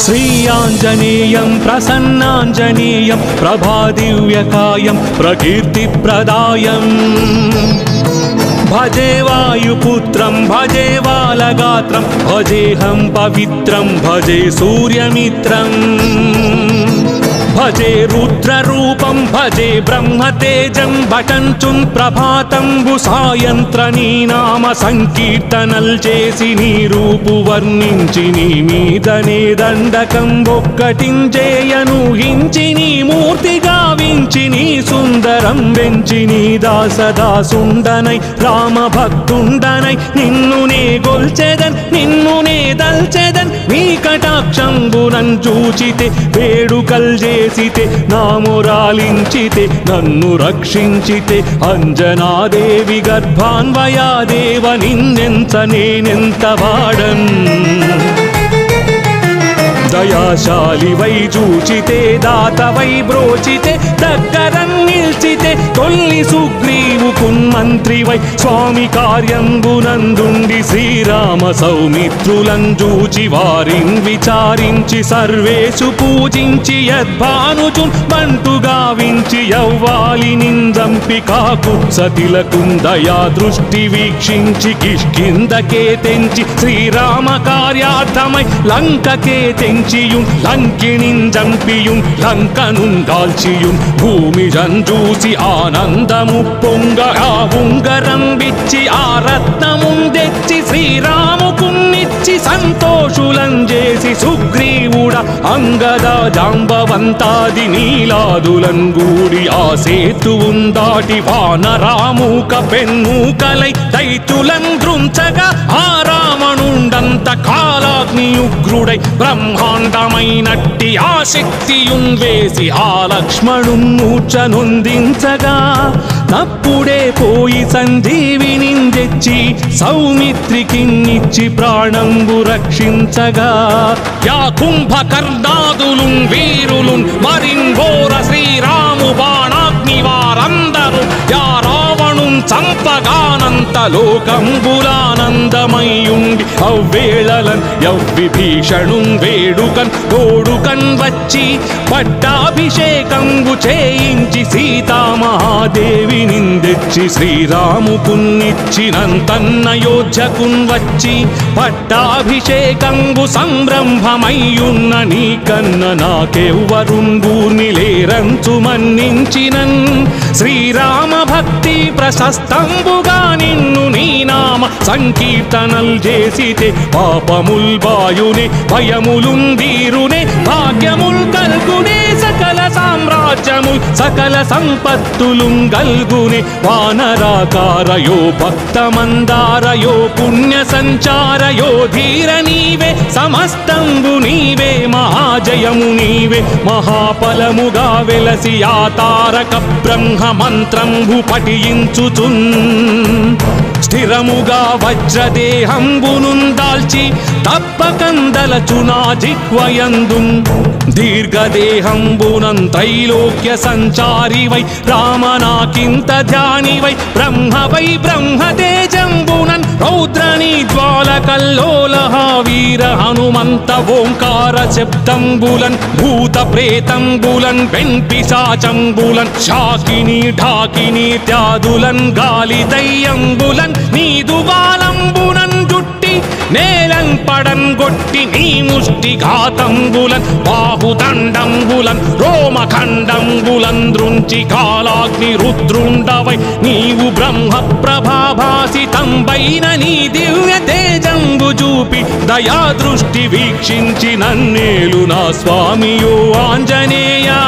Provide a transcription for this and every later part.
श्रीयाञ्जनेयं प्रसन्नाञ्जनेयं प्रभादिव्यकायं प्रकीर्तिप्रदायम् भजे वायुपुत्रं भजे बालगात्रं भजेऽहं पवित्रं भजे सूर्यमित्रम् भजे रुद्ररूपं भजे ब्रह्मतेजं भटञ्चुन् प्रभातं सायंत्रनी नाम संकीर्तनल చేసి నీ రూపు వర్ణించి నీ మీదనే దండకం ఒక్కటించేయను హించి నీ మూర్తి గావించి నీ సుందరం వెంచి నీ దాసదాసుండనై రామ భక్తుండనై నిన్ను నే గొల్చెదన్ నిన్ను నే దల్చెదన్ నీ కటాక్షంబునం చూచితే వేడుకల్ చేసితే నామురాలించితే నన్ను రక్షించితే అంజనాదేవి గర్భాన్వయాదేవ నిన్నెంత నేనెంత వాడన్ దయాశాలి వై చూచితే దాత వై బ్రోచితే దగ్గరన్ నిల్చితే తొల్లి సుగ్రీవుకున్ మంత్రి వై స్వామి కార్యంబునందుండి శ్రీరామ సౌమిత్రులం చూచి వారిన్ విచారించి సర్వేషు పూజించి యద్భానుచున్ బంటు గావించి యవ్వాలి నిందంపి కాకుత్సతిలకున్ దయా దృష్టి వీక్షించి కిష్కిందకే తెంచి శ్రీరామ కార్యార్థమై లంకకే తెంచియుం లంకిణిన్ జంపియుం లంకనున్ దాల్చియుం భూమి జంజూసి ఆనందము పొంగ ఆ ఉంగరం విచ్చి ఆ రత్నమున్ తెచ్చి శ్రీరాముకున్నిచ్చి సంతోషులం చేసి సుగ్రీవుడ అంగద జాంబవంతాది నీలాదులం గూడి ఆ సేతువున్ దాటి వానరామూక పెన్మూకలై దైతులం దృంచగా ఆ రావణుండంత కాలాగ్ని ఉగ్రుడై బ్రహ్మాండమైనట్టి ఆ శక్తియున్ వేసి ఆ లక్ష్మణున్ మూర్ఛనొందించగా నప్పుడే పోయి సంజీవిని తెచ్చి సౌమిత్రికిన్నిచ్చి ప్రాణంబు రక్షించగా యా కుంభకర్ణాదులున్ వీరులున్ మరింఘోర శ్రీరాము బాణాగ్ని వారందరూ యా రావణున్ చంపగానంత లోకంబులానందమయ్యుండి అవ్వేళలన్ యవ్విభీషణున్ వేడుకన్ తోడుకన్ వచ్చి పట్టాభిషేకంబు చేయించి సీతామహాదేవి నిందెచ్చి శ్రీరాముకున్నిచ్చినంతన్నయోధ్యకున్ వచ్చి పట్టాభిషేకంబు సంరంభమయ్యున్న నీకన్న నాకెవ్వరుంగూర్ని లేరంచు మన్నించినన్ శ్రీరామ భక్తి ప్రశస్తంబుగా నిన్ను నీ నామ సంకీర్తనల్ చేసితే పాపముల్ బాయునే భయములున్ దీరునే భాగ్యముల్ కల్గునే సకల సామ్రాజ్యముల్ సకల సంపత్తులున్ గల్గునే వానరాకారయో భక్తమందారయో పుణ్య సంచారయో ధీర నీవే సమస్తంబు నీవే మహాజయము నీవే మహాఫలముగా వెలసి ఆ తారక బ్రహ్మ మంత్రంబు పఠించుచున్ స్థిరముగా వజ్రదేహంబునున్ దాల్చి తప్పకందలచునా జిహ్వయందున్ దీర్ఘదేహంబునం త్రైలోక్య సంచారి వై రామనాకింత ధ్యాని వై బ్రహ్మ వై బ్రహ్మతేజంబునన్ రౌద్రనీ జ్వాలకల్లోలహ వీర హనుమంత ఓంకార శబ్దంబులన్ భూత ప్రేతంబులన్ వెంపిశాచంబులన్ శాకిని ఢాకిని త్యాదులన్ గాలి దయ్యంబులన్ నీదు బాలంబునన్ జుట్టి నేలం పడన్ గొట్టి నీ ముష్టి ఘాతంబులన్ బాహుదండంబులన్ రోమఖండంబులన్ దృంచి కాలాగ్ని రుద్రుండవై నీవు బ్రహ్మ ప్రభాభాసితంబైన నీ దివ్య తేజంబు చూపి దయా దృష్టి వీక్షించి నన్నేలు నా స్వామియో ఆంజనేయా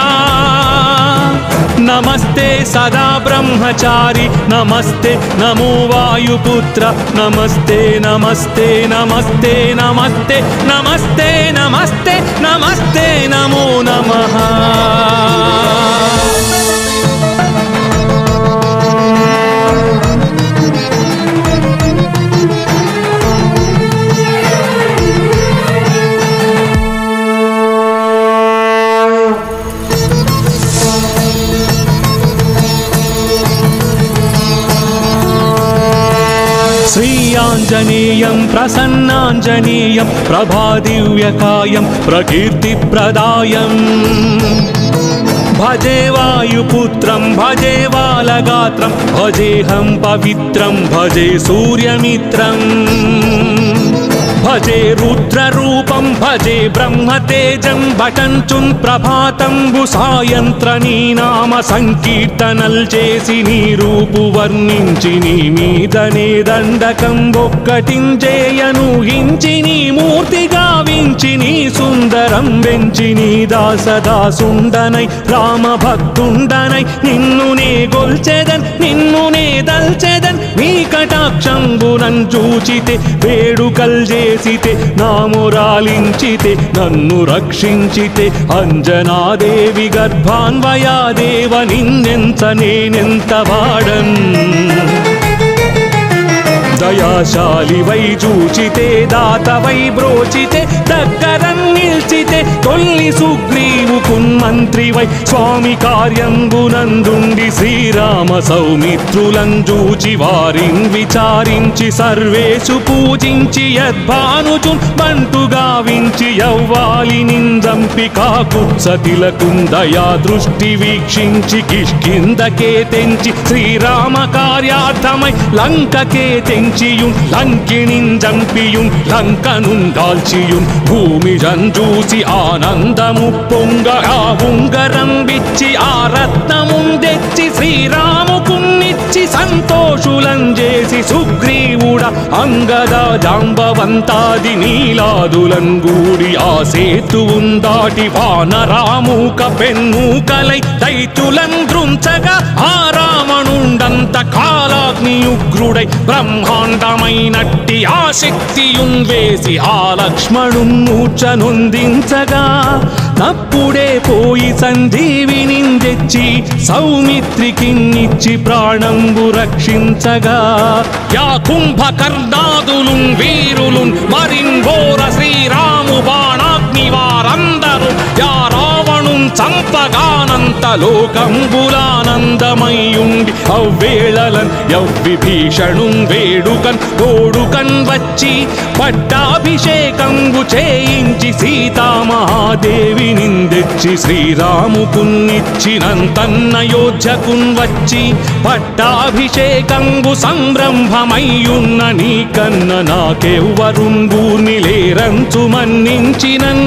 నమస్తే సదా బ్రహ్మచారి నమస్తే నమో వాయుపుత్ర నమస్తే నమస్తే నమస్తే నమస్తే నమస్తే నమస్తే నమస్తే నమో నమః श्रीयाञ्जनेयं प्रसन्नाञ्जनेयं प्रभादिव्यकायं प्रकीर्तिप्रदायम् भजे वायुपुत्रं भजे बालगात्रं भजेऽहं पवित्रं भजे सूर्यमित्रम् भजे रुद्ररूपं भजे ब्रह्मतेजं भटञ्चुं प्रभातं सायंत्रनी नाम संकीर्तनल చేసి నీ రూపు వర్ణించి నీ మీదనే దండకం ఒక్కటించేయను హించి నీ మూర్తి గావించి నీ సుందరం వెంచి నీ దాసదాసుండనై రామ భక్తుండనై నిన్ను నే గొల్చెదన్ నిన్ను నే దల్చెదన్ నీ కటాక్షంబునన్ చూచితే వేడుకల్ చేసితే నామురాలించితే నన్ను రక్షించితే అంజనాదేవి గర్భాన్వయాదేవ నిన్నెంత నేనెంత వాడన్ దయాశాలి వై చూచితే దాత వై బ్రోచితే దగ్గరన్ నిల్చితే తొల్లి సుగ్రీవుకున్ మంత్రి వై స్వామి కార్యంబునందుండి శ్రీరామ సౌమిత్రులం చూచి వారిన్ విచారించి సర్వేషు పూజించి యద్భానుచున్ బంటు గావించి యవ్వాలి నిందంపి కాకుత్సతిలకున్ దయా దృష్టి వీక్షించి కిష్కిందకే తెంచి శ్రీరామ కార్యార్థమై లంకకే తెంచి లంకిణిన్ జంపియుం లంకనున్ కాల్చియుం భూమి జంజూసి ఆనందము పొంగగా ఉంగరం విచ్చి ఆ రత్నమున్ తెచ్చి శ్రీరాముకున్నిచ్చి సంతోషులం చేసి సుగ్రీవుడ అంగద జాంబవంతాది నీలాదులం గూడి ఆ సేతువున్ దాటి వానరామూక పెన్మూకలై దైత్యులం దృంచగా ఆ రావణుండంత కాలాగ్నియుగ్రుడై బ్రహ్మాండమైనట్టి ఆ శక్తియున్ వేసి ఆ లక్ష్మణున్ మూర్ఛనొందించగా తప్పుడే పోయి సంజీవిని తెచ్చి సౌమిత్రికిన్నిచ్చి ప్రాణంబు రక్షించగా యా కుంభకర్ణాదులున్ వీరులున్ మరిన్ ఘోర శ్రీరాము బాణాగ్ని వారందరూ యా రావణున్ చంపగానంత లోకంబులానందమయ్యుండి అవ్వేళలన్ యవ్విభీషణున్ వేడుకన్ తోడుకన్ వచ్చి పట్టాభిషేకంబు చేయించి సీతామహాదేవి నిందెచ్చి శ్రీరాముకున్నిచ్చినంతన్నయోధ్యకున్ వచ్చి పట్టాభిషేకంబు సంరంభమయ్యున్న నీకన్న నాకెవ్వరున్ గూర్ని లేరంచు మన్నించినన్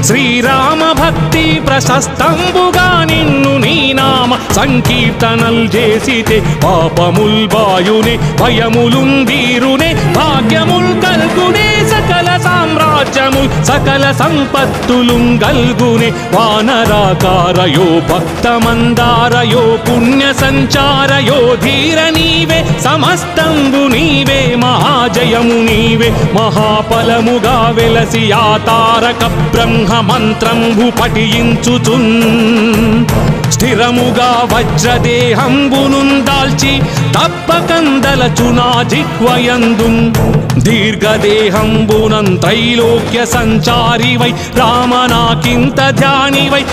శ్రీరామ భక్తి ప్రశస్తంబుగా నిన్ను నీ నామ సంకీర్తనల్ చేసితే పాపముల్ బాయునే భయములున్ దీరునే భాగ్యముల్ కల్గునే సకల సామ్రాజ్యముల్ సకల సంపత్తులుం గల్గునే వానరాకారయో భక్తమందారయో పుణ్య సంచారయో ధీర నీవే సమస్తంబు నీవే మహాజయము నీవే మహాఫలముగా వెలసి ఆ తారక బ్రహ్మ మంత్రంబు పఠించుచున్ స్థిరముగా వజ్రదేహంబునున్ దాల్చి తప్పకందలచునా జిహ్వయందున్ దీర్ఘదేహంబునం త్రైలోక్య సంచారి వై రామనాకింత ధ్యాని వై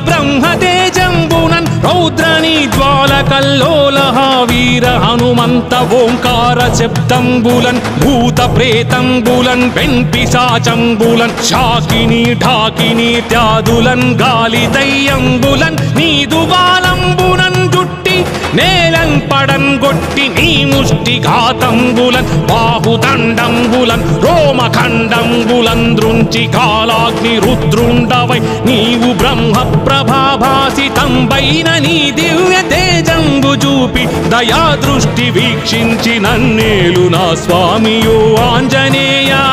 బ్రహ్మతేజంబునన్ రౌద్రని జ్వాలకల్లోలహ వీర హనుమంత ఓంకార శబ్దంబులన్ భూత ప్రేతంబులన్ వెంపిశాచంబులన్ శాకిని ఢాకిని త్యాదులన్ గాలి దయ్యంబులన్ నీదు బాలంబునన్ జుట్టి నేలన్ పడన్ గొట్టి నీ ముష్టి ఘాతంబులన్ బాహుదండంబులన్ రోమఖండంబులన్ దృంచి కాలాగ్ని రుద్రుండవై నీవు బ్రహ్మ ప్రభాభాసితంబైన నీ దివ్య తేజంబు చూపి దయా దృష్టి వీక్షించి నన్నేలు నా స్వామియో ఆంజనేయా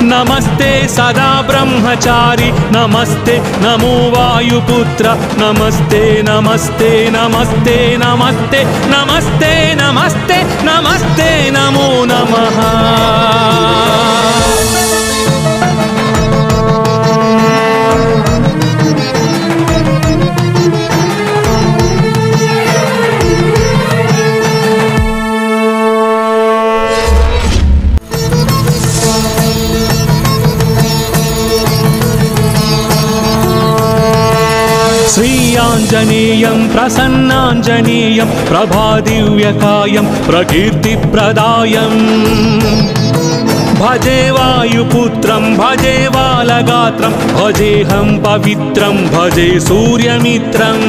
నమస్తే సదా బ్రహ్మచారి నమస్తే నమో వాయుపుత్ర నమస్తే నమస్తే నమస్తే నమస్తే నమస్తే నమస్తే నమస్తే నమో నమః श्रीयाञ्जनेयं ప్రసన్నాంజనేయం ప్రభాదివ్యకాయం ప్రకీర్తిప్రదాయం భజే వాయుపుత్రం భజే బాలగాత్రం భజేహం పవిత్రం భజే సూర్యమిత్రం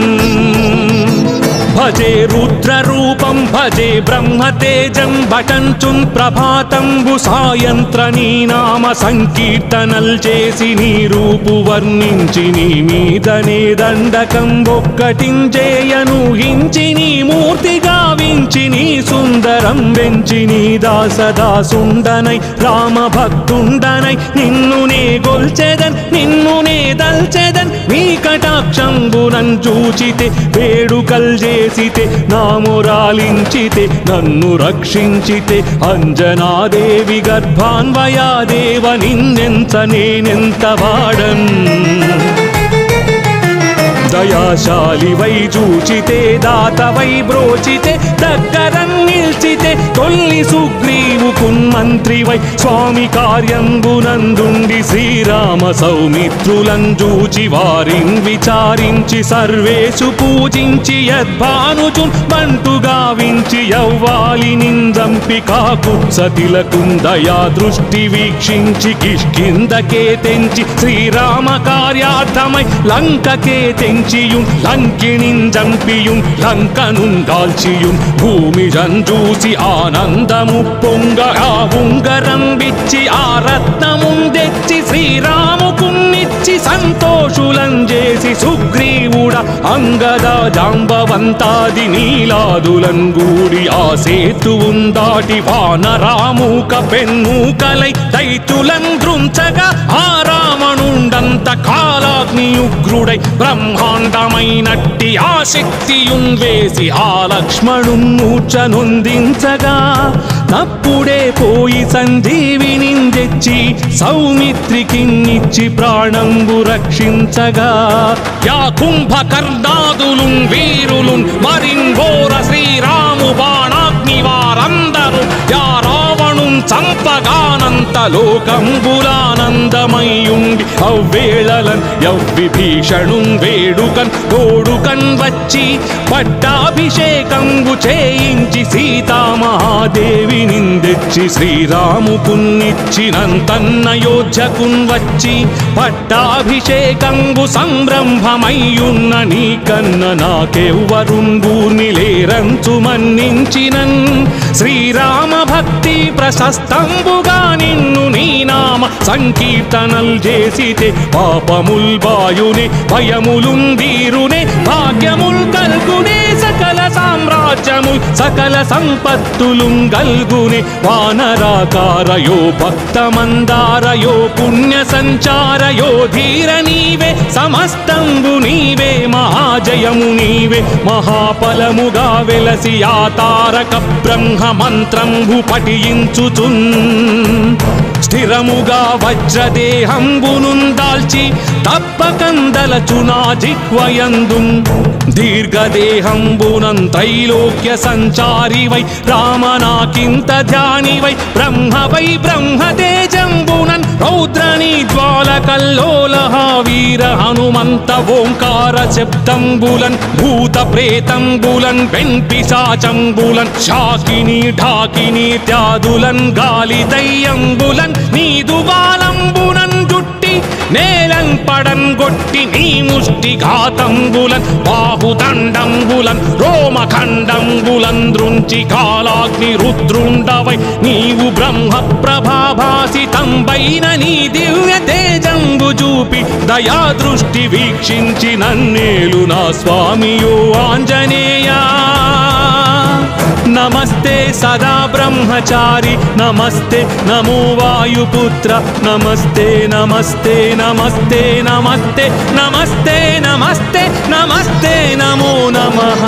భజే రుద్రరూపం భజే బ్రహ్మతేజం భటంచున్ ప్రభాతంబు సాయంత్ర నీ నామ సంకీర్తనల్ చేసి నీ రూపు వర్ణించి నీ మీదనే దండకం ఒక్కటించేయను హించి నీ మూర్తి గావించి నీ సుందరం వెంచి నీ దాసదాసుండనై రామ భక్తుండనై నిన్ను నే గొల్చెదన్ నిన్ను నే దల్చెదన్ నీ కటాక్షంబునం చూచితే వేడుకల్ చేసితే నామురాలించితే నన్ను రక్షించితే అంజనాదేవి గర్భాన్వయాదేవ నిన్నెంత నేనెంత వాడన్ దయాశాలివై చూచితే దాతవై బ్రోచితే దగ్గరన్ నిల్చితే తొల్లి సుగ్రీవుకున్ మంత్రివై స్వామి కార్యంబునందుండి శ్రీరామ సౌమిత్రులను చూచి వారిన్ విచారించి సర్వేషు పూజించి యద్భానుచున్ బంటు గావించి యవ్వాలి నిందంపి కాకుత్సతిలకున్ దయా దృష్టి వీక్షించి కిష్కిందకే తెంచి శ్రీరామ కార్యార్థమై లంకకే తెంచియుం లంకిణిన్ జంపియుం లంకనున్ దాల్చియుం భూమి జంజూసి ఆనందము పొంగ ఆ ఉంగరం విచ్చి ఆ రత్నమున్ తెచ్చి శ్రీరాముకున్నిచ్చి సంతోషులం చేసి సుగ్రీవుడ అంగద జాంబవంతాది నీలాదులం గూడి ఆ సేతువున్ దాటి వానరామూక పెన్నూకలై దైతులం దృంచగా ఆ రావణుండంత కాలాగ్నియుగ్రుడై బ్రహ్మాండమైనట్టి ఆ శక్తియున్ వేసి ఆ లక్ష్మణున్ మూర్ఛనొందించగా నప్పుడే పోయి సంజీవిని తెచ్చి సౌమిత్రికిన్నిచ్చి ప్రాణంబు రక్షించగా యా కుంభకర్ణాదులున్ వీరులున్ మరింఘోర శ్రీరాము బాణాగ్ని వారందరూ యా రావణున్ చంపగానంత లోకంబులానందమయ్యుండి అవ్వేళలన్ యవ్విభీషణున్ వేడుకన్ తోడుకన్ వచ్చి పట్టాభిషేకంబు చేయించి సీతామహాదేవి నిందెచ్చి శ్రీరాముకున్నిచ్చినంతన్నయోధ్యకున్ వచ్చి పట్టాభిషేకంబు సంరంభమయ్యున్న నీకన్న నాకెవ్వరుంగూర్ని లేరంచు మన్నించినన్ శ్రీరామ భక్తి ప్రశస్తంబుగా నిన్ను నీ నామ సంకీర్తనల్ చేసితే పాపముల్ బాయునే భయములుందీరునే భాగ్యముల్ కల్గునే సకల సామ్రాజ్యముల్ సకల సంపత్తులుం గల్గునే వానరాకారయో భక్తమందారయో పుణ్య సంచారయో ధీర నీవే సమస్తంబు నీవే మహాజయము నీవే మహాఫలముగా వెలసి ఆ తారక బ్రహ్మ మంత్రంబు పఠించుచున్ స్థిరముగా వజ్రదేహంబునున్ దాల్చి తప్పకందలచునా జిహ్వయందు దీర్ఘదేహంబునం త్రైలోక్య సంచారివై రామనాకింత ధ్యానివై బ్రహ్మవై బ్రహ్మతేజంబునన్ రౌద్రనీ జ్వాలకల్లోలహ వీర హనుమంత ఓంకార శబ్దంబులన్ భూత ప్రేతంబులన్ వెంపిశాచంబులన్ శాకిని ఢాకిని త్యాదులన్ గాలి దయ్యంబులన్ నీదు బాలంబునన్ జుట్టి నేలం పడన్ గొట్టి నీ ముష్టి ఘాతంబులన్ బాహుదండంబులన్ రోమఖండంబులన్ దృంచి కాలాగ్ని రుద్రుండవై నీవు బ్రహ్మ ప్రభాభాసితంబైన నీ దివ్య తేజంబు చూపి దయా దృష్టి వీక్షించి నన్నేలు నా స్వామియో ఆంజనేయా నమస్తే సదా బ్రహ్మచారి నమస్తే నమో వాయుపుత్ర నమస్తే నమస్తే నమస్తే నమస్తే నమస్తే నమస్తే నమస్తే నమో నమః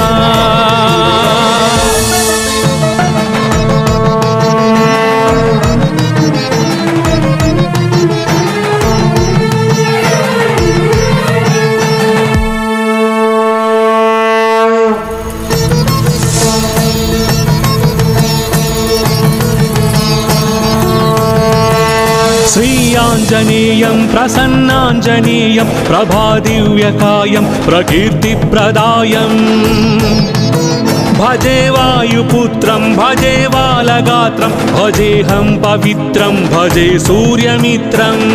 प्रसन्नाञ्जनेयं प्रसन्नाञ्जनेयं प्रभादिव्यकायं प्रकीर्तिप्रदायम् भजे वायुपुत्रं भजे बालगात्रं भजेऽहं पवित्रं भजे सूर्यमित्रम्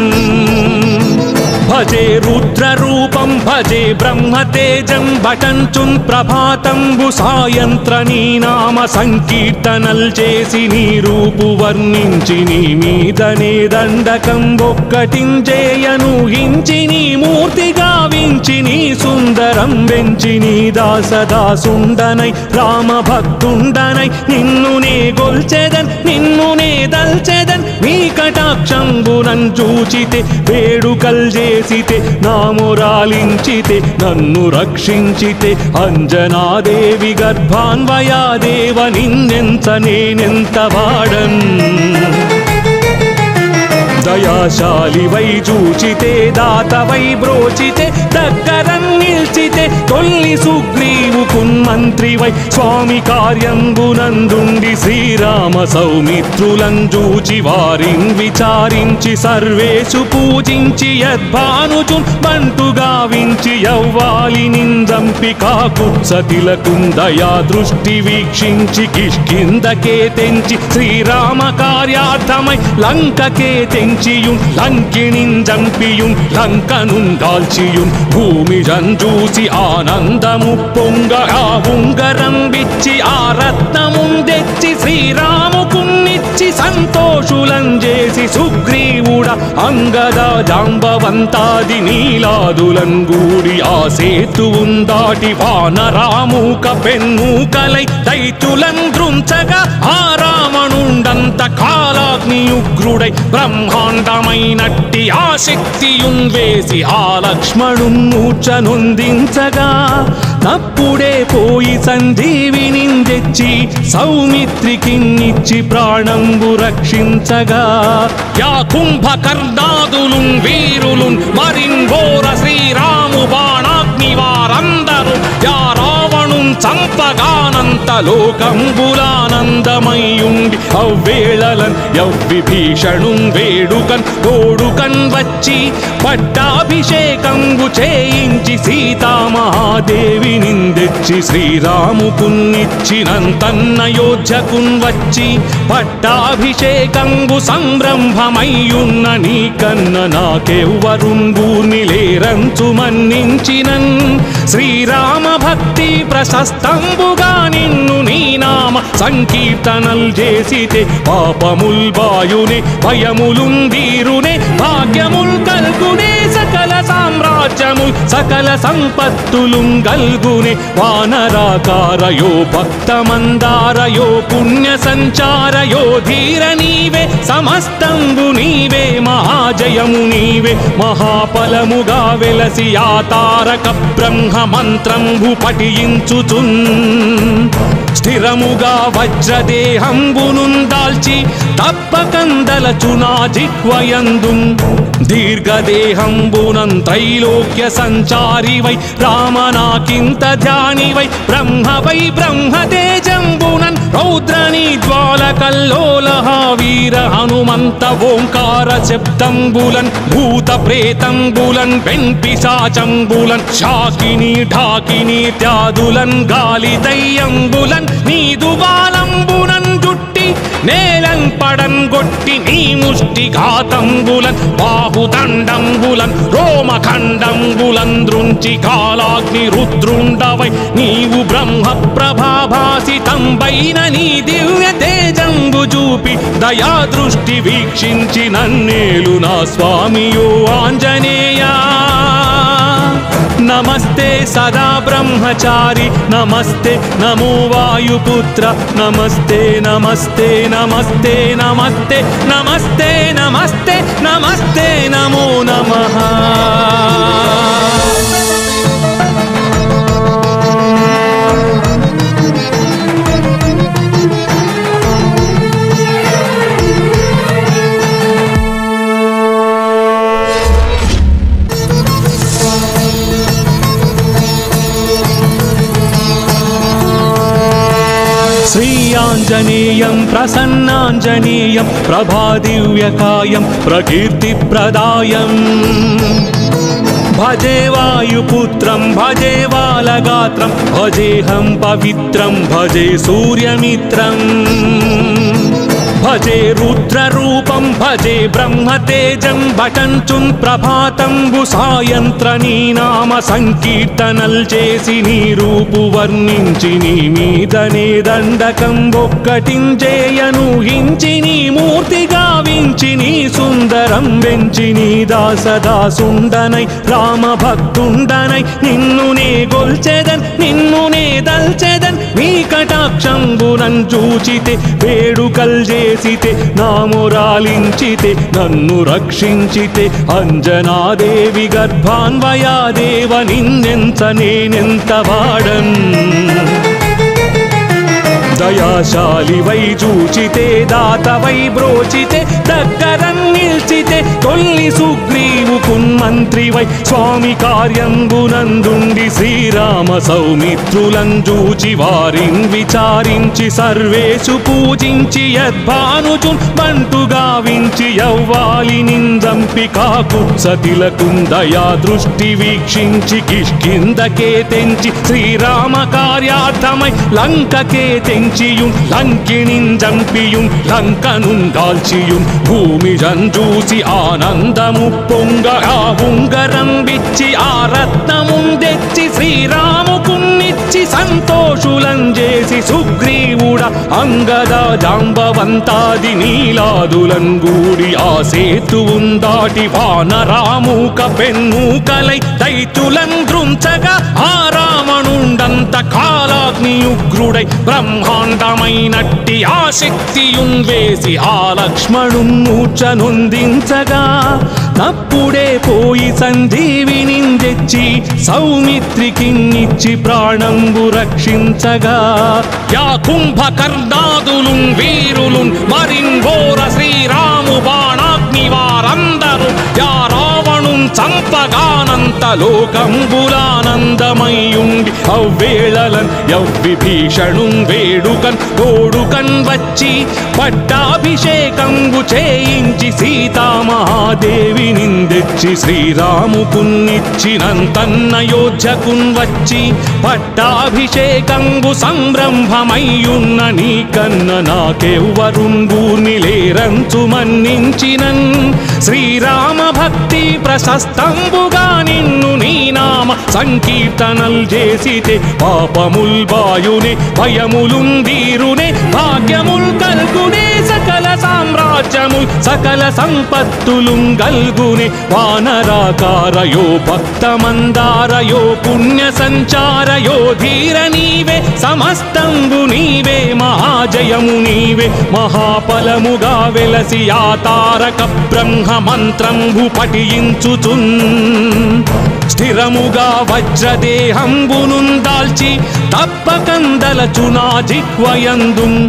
भजे रुद्ररूपं भजे ब्रह्मतेजं भटञ्चुं प्रभातं सायंत्रनी नाम संकीर्तनल చేసి నీ రూపు వర్ణించి నీ మీదనే దండకం ఒక్కటించేయను హించి నీ మూర్తి గావించి నీ సుందరం వెంచి నీ దాసదాసుండనై రామ భక్తుండనై నిన్ను నే గొల్చెదన్ నిన్ను నే దల్చెదన్ నీ కటాక్షంబునన్ చూచితే వేడుకల్ చేసితే నామురాలించితే నన్ను రక్షించితే అంజనాదేవి గర్భాన్వయాదేవ నిన్నెంత నేనెంత వాడన్ దయాశాలి వై చూచితే దాత వై బ్రోచితే దగ్గరన్ నిల్చితే తొల్లి సుగ్రీవు కున్మంత్రి వై స్వామి కార్యంబునందుండి శ్రీరామ సౌమిత్రులం చూచి వారిన్ విచారించి సర్వేషు పూజించి యద్భానుచున్ బంటు గావించి యవ్వాలి నిందంపి కాకుత్సతిలకుం దయా దృష్టి వీక్షించి కిష్కిందకే తెంచి శ్రీరామ కార్యార్థమై లంకకే తెంచి లంకిణిన్ జంపియుం లంకనున్ కాల్చియుం భూమి జంజూసి ఆనందము పొంగగా ఉంగరం విచ్చి ఆ రత్నమున్ తెచ్చి శ్రీరాముకున్నిచ్చి సంతోషులం చేసి సుగ్రీవుడ అంగద జాంబవంతాది నీలాదులం గూడి ఆ సేతువున్ దాటి వానరామూక పెన్మూకలై దైత్యులం దృంచగా ఆ రావణుండంత కాలాగ్నియుగ్రుడై బ్రహ్మాండమైనట్టి ఆ శక్తియున్ వేసి ఆ లక్ష్మణున్ మూర్ఛనొందించగా తప్పుడే పోయి సంజీవిని తెచ్చి సౌమిత్రికిన్నిచ్చి ప్రాణంబు రక్షించగా యా కుంభకర్ణాదులున్ వీరులున్ మరిన్ ఘోర శ్రీరాము బాణాగ్ని వారందరూ యా రావణున్ చంపగానంత లోకంబులానందమయ్యుండి అవ్వేళలన్ యవ్విభీషణున్ వేడుకన్ తోడుకన్ వచ్చి పట్టాభిషేకంబు చేయించి సీతామహాదేవి నిందెచ్చి శ్రీరాముకున్నిచ్చినంతన్నయోధ్యకున్ వచ్చి పట్టాభిషేకంబు సంరంభమయ్యున్న నీకన్న నాకెవ్వరున్ గూర్ని లేరంచు మన్నించినన్ శ్రీరామ భక్తి ప్రశస్తంబుగా నిన్ను నీ నామ సంకీర్తనల్ చేసితే పాపముల్ బాయునే భయములున్ దీరునే భాగ్యముల్ కల్గునే సకల సామ్రాజ్యముల్ సకల సంపత్తులుం గల్గునే వానరాకారయో భక్తమందారయో పుణ్య సంచారయో ధీర నీవే సమస్తంబు నీవే మహాజయము నీవే మహాఫలముగా వెలసి ఆ తారక బ్రహ్మ మంత్రంబు పఠించుచున్ స్థిరముగా వజ్రదేహంబునున్ దాల్చి తప్పకందలచునా జిహ్వయందుం దీర్ఘదేహంబునం త్రైలోక్య సంచారి వై రామనాకింత ధ్యాని వై బ్రహ్మతేజంబునన్ రౌద్రని జ్వాలకల్లోలహ వీర హనుమంత ఓంకార శబ్దంబులన్ భూత ప్రేతంబులన్ వెంపిశాచంబులన్ శాకిని ఢాకిని త్యాదులన్ గాలి దయ్యంబులన్ నీదు బాలంబునన్ జుట్టి నేలన్ పడన్ గొట్టి నీ ముష్టి ఘాతంబులన్ బాహుదండంబులన్ రోమఖండంబులన్ దృంచి కాలాగ్ని రుద్రుండవై నీవు బ్రహ్మ ప్రభాభాసితంబైన నీ దివ్య తేజంబు చూపి దయా దృష్టి వీక్షించి నన్నేలు నా స్వామియో ఆంజనేయా నమస్తే సదా బ్రహ్మచారి నమస్తే నమో వాయుపుత్ర నమస్తే నమస్తే నమస్తే నమస్తే నమస్తే నమస్తే నమస్తే నమో నమః श्रीयाञ्जनेयं प्रसन्नाञ्जनेयं प्रभादिव्यकायं प्रकीर्तिप्रदायम् भजे वायुपुत्रं भजे बालगात्रं भजेऽहं पवित्रं भजे सूर्यमित्रम् भजे रुद्ररूपं भजे ब्रह्मतेजं भटञ्चुन् प्रभाతంబు సాయంత్ర నీ నామ సంకీర్తనల్ చేసి నీ రూపు వర్ణించి నీ మీదనే దండకం ఒక్కటించేయను హించి నీ మూర్తి గావించి నీ సుందరం వెంచి నీ దాసదాసుండనై రామ భక్తుండనై నిన్ను నే గొల్చెదన్ నిన్ను నే దల్చెదన్ నీ కటాక్షంబునన్ చూచితే వేడుకల్ చేసితే నామురాలించితే నన్ను రక్షించితే అంజనాదేవి గర్భాన్వయాదేవ నిన్నెంత నేనెంత వాడన్ దయాశాలి వై చూచితే దాత వై బ్రోచితే దగ్గరన్ నిల్చితే తొల్లి సుగ్రీవు కున్మంత్రి వై స్వామి కార్యంబునందుండి శ్రీరామ సౌమిత్రులను చూచి వారిన్ విచారించి సర్వేషు పూజించి యద్భానుచున్ బంటు గావించి యవ్వాలి నిందంపి కాకుత్సతిలకున్ దయా దృష్టి వీక్షించి కిష్కిందకే తెంచి శ్రీరామ కార్యార్థమై లంకకే తెంచియున్ లంకిణిన్ జంపియున్ లంకనున్ దాల్చియున్ భూమి జంజూసి ఆనందము పొంగ ఆ ఉంగరం విచ్చి ఆ రత్నమున్ తెచ్చి శ్రీరాముకున్నిచ్చి సంతోషులం చేసి సుగ్రీవుడ అంగద జాంబవంతాది నీలాదులం గూడి ఆ సేతువున్ దాటి వానరామూక పెన్మూకలై దైతులం దృంచగా ఆ రావణుండంత కాలాగ్ని ఉగ్రుడై బ్రహ్మాండమైనట్టి ఆ శక్తియున్ వేసి ఆ లక్ష్మణున్ మూర్ఛనొందించగా నప్పుడే పోయి సంజీవిని తెచ్చి సౌమిత్రికిన్నిచ్చి ప్రాణంబు రక్షించగా యా కుంభకర్ణాదులున్ వీరులున్ మరిన్ఘోర శ్రీరాము బాణాగ్ని వారందరూ యా రావణున్ చంపగానంత లోకంబులానందమయ్యుండి అవ్వేళలన్ యవ్విభీషణున్ వేడుకన్ తోడుకన్ వచ్చి పట్టాభిషేకంబు చేయించి సీతామహాదేవి నిందెచ్చి శ్రీరాముకున్నిచ్చినంతన్నయోధ్యకున్ వచ్చి పట్టాభిషేకంబు సంరంభమయ్యున్న నీకన్న నాకెవ్వరున్ గూర్ని లేరంచు మన్నించినన్ శ్రీరామ భక్తి ప్రశస్తంబుగా నిన్ను నీ నామ సంకీర్తనల్ చేసితే పాపముల్ బాయునే భయములున్ దీరునే భాగ్యముల్ కల్గునే సకల సామ్రాజ్యముల్ సకల సంపత్తులున్ గల్గునే వానరాకారయో భక్తమందారయో పుణ్య సంచారయో ధీర నీవే సమస్తంబు నీవే మహాజయము నీవే మహాఫలముగా వెలసి ఆ తారక బ్రహ్మ మంత్రంబు పఠించుచున్ స్థిరముగా వజ్రదేహంబునున్ దాల్చి తప్పకందలచునా జిహ్వయందున్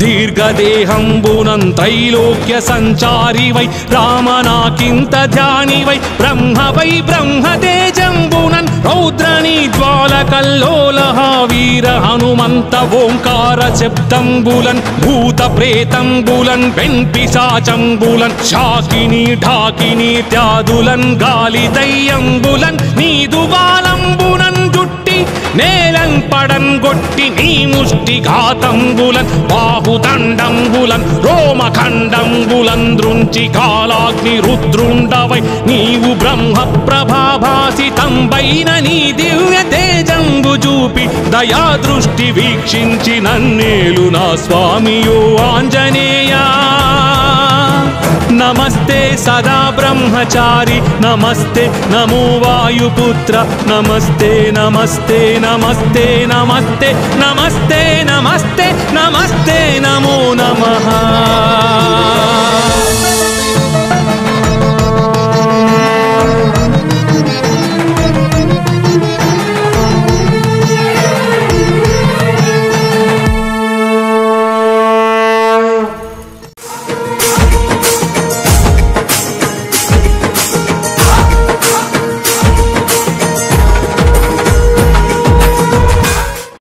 దీర్ఘదేహంబునం త్రైలోక్య సంచారి వై రామనాకింత ధ్యాని వై బ్రహ్మ వై బ్రహ్మతేజంబునన్ రౌద్రనీ జ్వాలకల్లోలహ వీర హనుమంత ఓంకార శబ్దంబులన్ భూత ప్రేతంబులన్ వెంపిశాచంబులన్ శాకిని ఢాకిని త్యాదులన్ గాలి దయ్యంబులన్ నీదు బాలంబునన్ జుట్టి నేలం పడన్ గొట్టి నీ ముష్టి ఘాతంబులన్ బాహుదండంబులన్ రోమఖండంబులన్ దృంచి కాలాగ్ని రుద్రుండవై నీవు బ్రహ్మ ప్రభాభాసితంబైన నీ దివ్య తేజంబు చూపి దయా దృష్టి వీక్షించి నన్నేలు నా స్వామియో ఆంజనేయా నమస్తే సదా బ్రహ్మచారి నమస్తే నమో వాయుపుత్ర నమస్తే నమస్తే నమస్తే నమస్తే నమస్తే నమస్తే నమస్తే నమో నమః